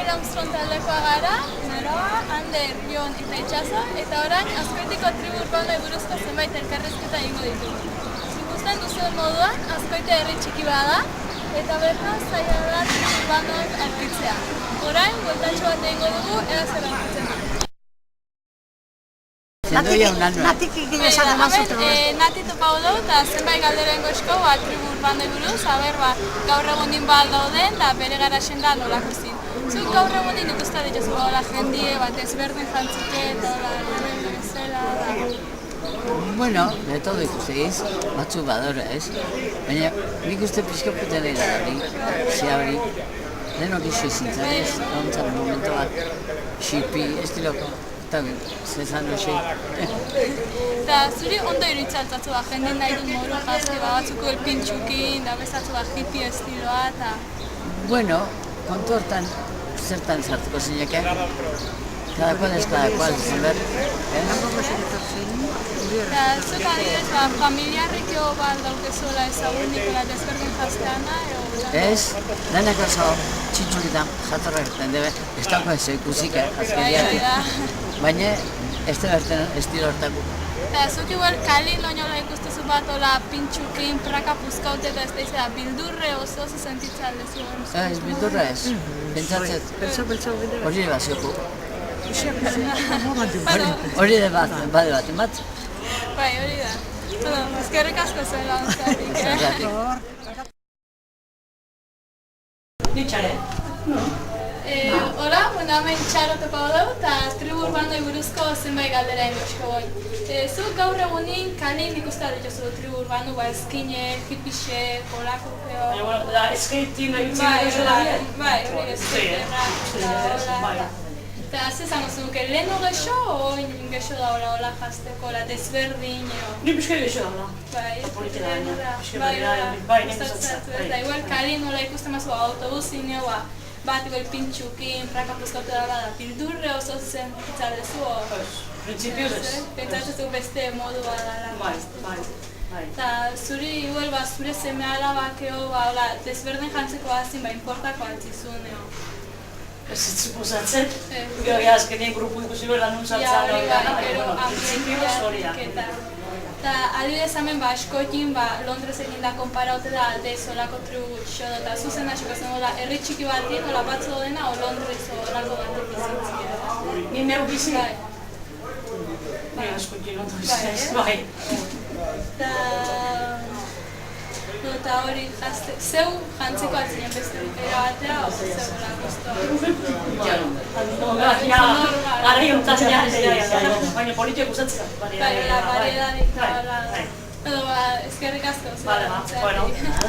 Daniel Armstrong taldekoa gara, Naroa, Ander, Jon eta Itxaso, eta orain Azkoitiko tribu urbanoi buruzko zenbait elkarrizketa egingo ditugu. Ikusten duzuen moduan, Azkoite herri txiki bada, eta bertan zaila da tribu urbanoak aurkitzea. Orain, bueltatxo bat egingo dugu, ea zer aurkitzen da. Natik esan emazut. Nati topau dugu eta zenbait galderen goizko tribu urbanoi buruz, gaur egunin bal dauden da bere garaxen da nolako zin. Zuk gaur egunin ikusta dituzu hola jendie bat ezberdin jantzike eta hola bezala da. Bueno, de todo ikustegiz, batzu badora ez, baina nik uste pixka puten egin dara, ziabri, denok iso izin zanez, ontzaren momento bat, xipi, estiloko. Eta zezan duxe. Eta zuri ondo iruditzaltzatzu da, jendin nahi dut moru jazte, batzuko elpintxukin, da bezatzu da hippie estiloa, eta... Bueno, kontu hortan zertan sartuko zineke. Cada cual es cada cual, zen ber. Eta zuk adibidez, familiarrikio bat daukezuela ezagunik, desberdin jazteana, Ez, denak oso txintxukitan jatorrak egiten debe, ez dago ez ikusik, azkeriatik. Baina, ez da berten estilo hortako. Eta zuk igual kalin oinola ikustuzu bat hola pintxukin, praka puzkaute eta ez da izan bildurre oso sentitza aldezu. Ez, bildurre ez, pentsatzet, hori ere bazioko. Hori ere bade bat, emat? Bai, hori da. Ezkerrik asko zen laguntzatik. Ditxare? Hola, hemen Txaro topau dugu eta tribu urbanoi buruzko zenbait galdera ingoizko goi. Zuk gaur egunin kalin ikusta dituzu tribu urbano, eskine, hipixe, polako, Baina, da, eskeitin egitzen duzu da bien? Bai, hori eskeiterra, eta hola. Eta zezango zuke, lehen gexo o gexo da hola jazteko, desberdin, Ni pixka gexo da, bai, polite da baina, pixka bai, bai, nik usatzen. eta igual kalin hola ikusten mazu autobusin, bat igual pintxukin, praka puzkatu da bada, bildurre oso zen itzaldezu, Printzipioz ez. pentsatzezu beste modua dela. Bai. Eta zuri igual zure seme alabak desberdin jantzeko hazin importako altzizun, Ez zuposatzen, gero azkenien grupu ikusi behar nun sartzen hori da, baina, printzipioz hori da. Eta adibidez hemen eskoekin Londres egin da konparaute da alde solako tribu xodo eta zuzen hasiko zen da herri txiki batean hola batzu dena o Londres o olako batean bizitzia. Ni neu bizi? Bai. Ni askoekin Londres ez, bai. Eta hori jazte, zeu jantzeko atzinen beste dukera batea o zeu lakostoa? Gara jontan baina politiak usatzen. Bai, la variedad eta eskerrik asko.